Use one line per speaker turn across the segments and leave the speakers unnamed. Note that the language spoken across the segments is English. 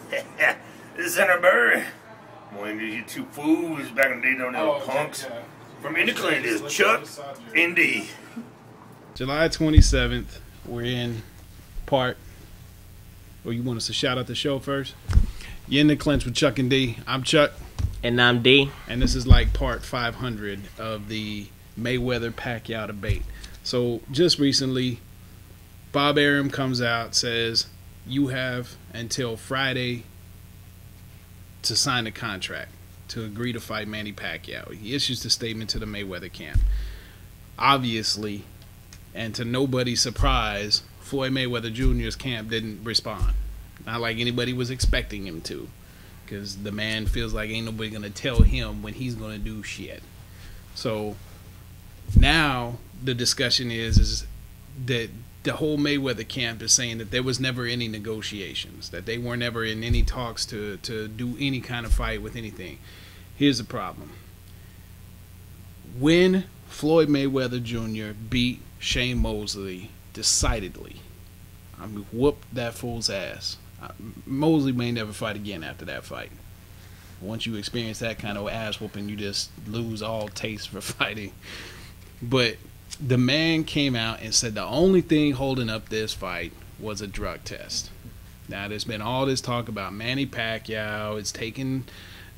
This is Senator Burr. One of you two fools back in the day, don't know punks. From InDaClinch is Chuck and D.
July 27th, we're in part. Or you want us to shout out the show first? You're InDaClinch with Chuck and D. I'm Chuck.
And I'm D.
And this is like part 500 of the Mayweather Pacquiao debate. So just recently, Bob Arum comes out, says you have until Friday to sign the contract to agree to fight Manny Pacquiao. He issues the statement to the Mayweather camp. Obviously, and to nobody's surprise, Floyd Mayweather Jr.'s camp didn't respond. Not like anybody was expecting him to, because the man feels like ain't nobody going to tell him when he's going to do shit. So now the discussion is that the whole Mayweather camp is saying that there was never any negotiations, that they were never in any talks to do any kind of fight with anything. Here's the problem. When Floyd Mayweather Jr. beat Shane Mosley decidedly, I mean, whooped that fool's ass. Mosley may never fight again after that fight. Once you experience that kind of ass whooping, you just lose all taste for fighting. But the man came out and said the only thing holding up this fight was a drug test. Now, there's been all this talk about Manny Pacquiao is taking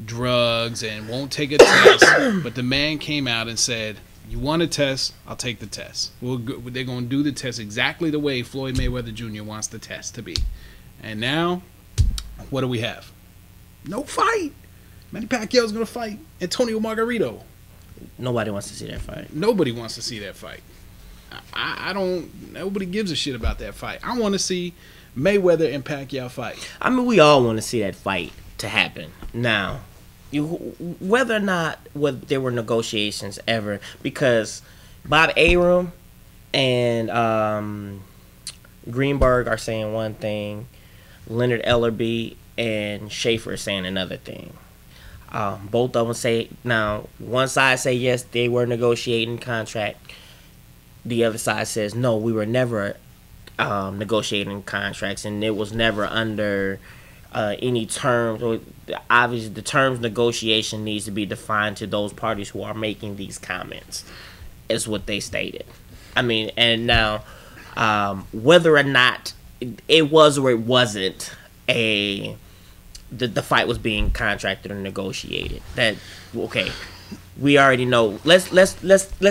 drugs and won't take a test. But the man came out and said, you want a test, I'll take the test. They're going to do the test exactly the way Floyd Mayweather Jr. wants the test to be. And now, what do we have? No fight. Manny Pacquiao's going to fight Antonio Margarito.
Nobody wants to see that fight.
Nobody wants to see that fight. I don't. Nobody gives a shit about that fight. I want to see Mayweather and Pacquiao fight.
I mean, we all want to see that fight to happen. Now, whether or not there were negotiations ever, because Bob Arum and Greenberg are saying one thing, Leonard Ellerby and Schaefer are saying another thing. Both of them say, now, one side say yes, they were negotiating contract. The other side says no, we were never negotiating contracts, and it was never under any terms. Or obviously, the terms negotiation needs to be defined to those parties who are making these comments, is what they stated. I mean, and now, whether or not it was or it wasn't the fight was being contracted or negotiated. That okay, we already know. Let's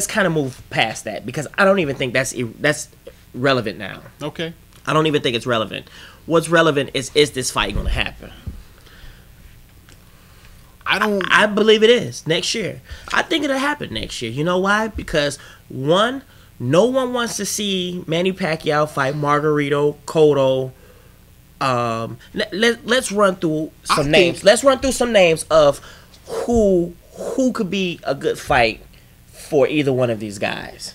kind of move past that, because I don't even think that's relevant now.
Okay.
I don't even think it's relevant. What's relevant is this fight going to happen? I believe it is next year. I think it'll happen next year. You know why? Because one, no one wants to see Manny Pacquiao fight Margarito, Cotto. Let's run through some names. Let's run through some names of who could be a good fight for either one of these guys.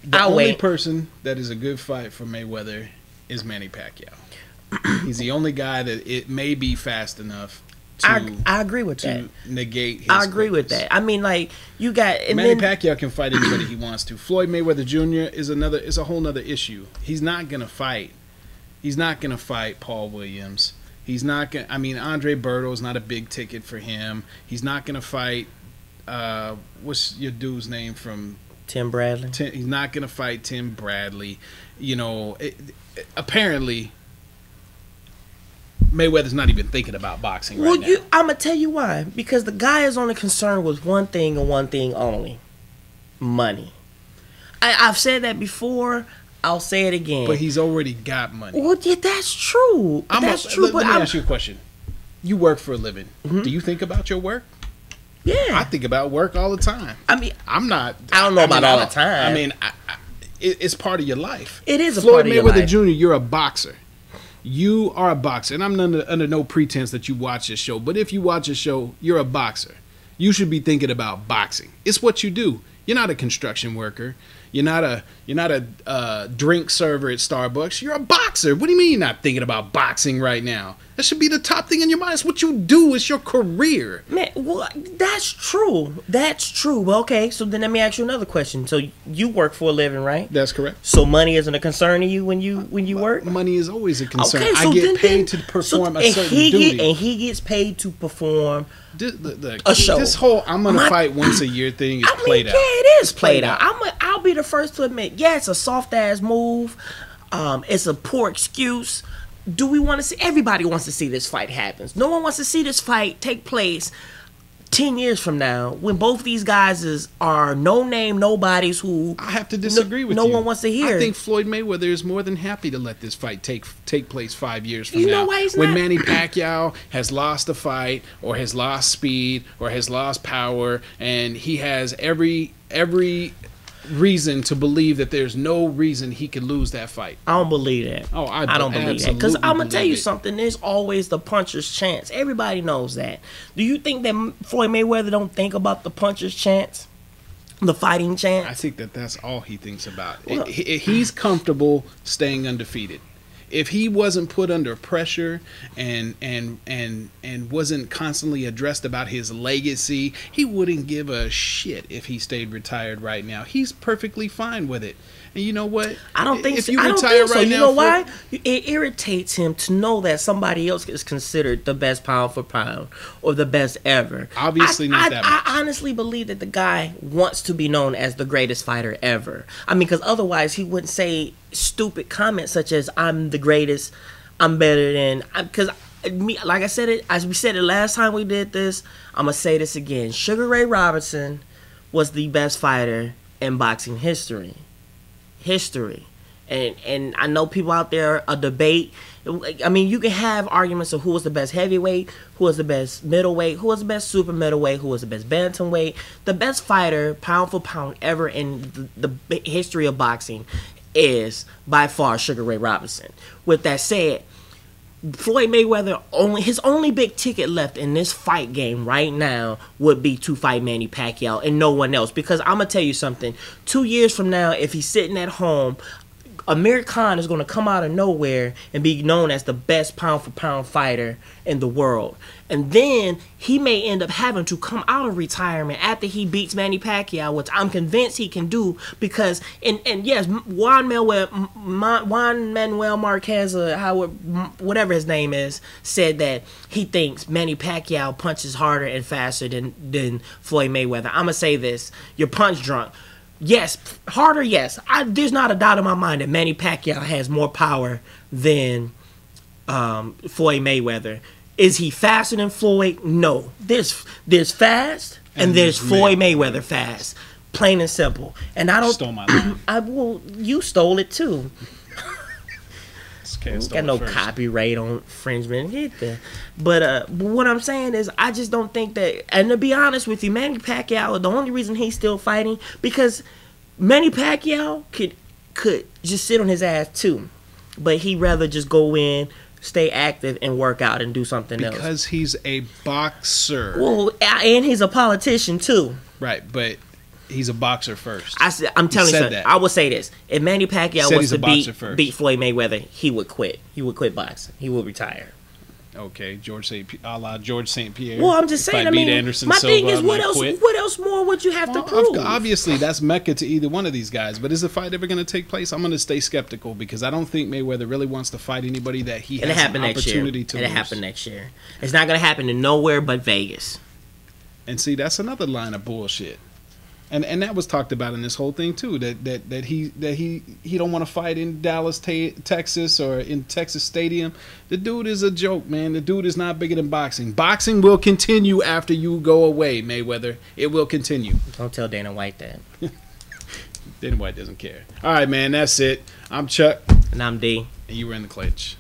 The only person that is a good fight for Mayweather is Manny Pacquiao. He's the only guy that it may be fast enough to
I agree with that.
Negate his
I agree with that. I mean, like, you got
Manny Pacquiao can fight anybody he wants to. Floyd Mayweather Jr. is a whole nother issue. He's not gonna fight. He's not going to fight Paul Williams. He's not going. I mean, Andre Berto's not a big ticket for him. He's not going to fight. What's your dude's name from?
Tim Bradley.
He's not going to fight Tim Bradley. You know, apparently Mayweather's not even thinking about boxing right now.
I'm gonna tell you why. Because the guy is only concerned with one thing and one thing only: money. I've said that before. I'll say it again.
But he's already got money.
Well, yeah, that's true. Let me
ask you a question. You work for a living. Mm-hmm. Do you think about your work?
Yeah.
I think about work all the time. I mean, I
don't know about all the time.
I mean, it's part of your life.
It is a part of your life.
Floyd Mayweather Jr., you're a boxer. You are a boxer. And I'm under no pretense that you watch this show. But if you watch this show, you're a boxer. You should be thinking about boxing. It's what you do. You're not a construction worker. You're not a drink server at Starbucks. You're a boxer. What do you mean you're not thinking about boxing right now? That should be the top thing in your mind. It's what you do. It's your career.
Man, well, that's true. That's true. Well, okay, so then let me ask you another question. So you work for a living, right?
That's correct.
So money isn't a concern to you when you work?
Money is always a concern.
Okay, so
I get paid to perform a certain duty.
And he gets paid to perform
a
show.
This whole "I'm gonna fight once a year" thing is played out.
Yeah, it is played out. I'll be the first to admit, yeah, it's a soft ass move. It's a poor excuse. Do we want to see? Everybody wants to see this fight happen. No one wants to see this fight take place 10 years from now when both these guys are no name nobodies who
I have to disagree with you.
No one wants to hear.
I think Floyd Mayweather is more than happy to let this fight take place 5 years from now.
You know why he's
when
not?
Manny Pacquiao has lost a fight or has lost speed or has lost power, and he has every reason to believe that there's no reason he could lose that fight.
I don't believe that.
Oh, I
don't believe that. Because I'm going to tell you something. There's always the puncher's chance. Everybody knows that. Do you think that Floyd Mayweather don't think about the puncher's chance? The fighting chance?
I think that's all he thinks about. He's comfortable staying undefeated. If he wasn't put under pressure and wasn't constantly addressed about his legacy, he wouldn't give a shit if he stayed retired right now. He's perfectly fine with it. And you know what?
I don't think
if
so.
You
I don't
retire
think so.
right
You
now
know why? It irritates him to know that somebody else is considered the best pound for pound or the best ever.
Obviously not that much.
I honestly believe that the guy wants to be known as the greatest fighter ever. I mean, because otherwise he wouldn't say stupid comments such as "I'm the greatest," "I'm better than." Because like I said it, as we said it last time we did this, I'm gonna say this again. Sugar Ray Robinson was the best fighter in boxing history. And I know people out there a debate. I mean, you can have arguments of who was the best heavyweight, who was the best middleweight, who was the best super middleweight, who was the best bantamweight. The best fighter, pound for pound, ever in the history of boxing is by far Sugar Ray Robinson. With that said, Floyd Mayweather, his only big ticket left in this fight game right now would be to fight Manny Pacquiao and no one else. Because I'm going to tell you something. 2 years from now, if he's sitting at home, Amir Khan is going to come out of nowhere and be known as the best pound-for-pound fighter in the world. And then he may end up having to come out of retirement after he beats Manny Pacquiao, which I'm convinced he can do because, and yes, Juan Manuel Marquez, whatever his name is, said that he thinks Manny Pacquiao punches harder and faster than Floyd Mayweather. I'm going to say this. You're punch drunk. Yes, harder, yes. There's not a doubt in my mind that Manny Pacquiao has more power than Floyd Mayweather. Is he faster than Floyd? No. There's fast and there's Floyd Mayweather fast. Plain and simple. And I don't
stole my line.
You stole it too.
Okay,
got no copyright on infringement. But what I'm saying is, I just don't think that. And to be honest with you, Manny Pacquiao, the only reason he's still fighting because Manny Pacquiao could just sit on his ass too, but he'd rather just go in, stay active, and work out and do something else.
Because he's a boxer.
Well, and he's a politician too.
Right, but he's a boxer first.
I'm telling you something. I will say this: if Manny Pacquiao was to beat Floyd Mayweather, he would quit. He would quit boxing. He would retire.
Okay, George St. Pierre.
Well, I'm just saying. I mean,
Anderson
my
Silva,
thing is, what else?
Quit.
What else more would you have to prove?
Obviously, that's Mecca to either one of these guys. But is the fight ever going to take place? I'm going to stay skeptical because I don't think Mayweather really wants to fight anybody that he has an opportunity to lose.
It'll happen next year. It's not going to happen in nowhere but Vegas.
And see, that's another line of bullshit. And that was talked about in this whole thing too. That he don't want to fight in Dallas, Texas, or in Texas Stadium. The dude is a joke, man. The dude is not bigger than boxing. Boxing will continue after you go away, Mayweather. It will continue.
Don't tell Dana White that.
Dana White doesn't care. All right, man. That's it. I'm Chuck.
And I'm D.
And you were in the clinch.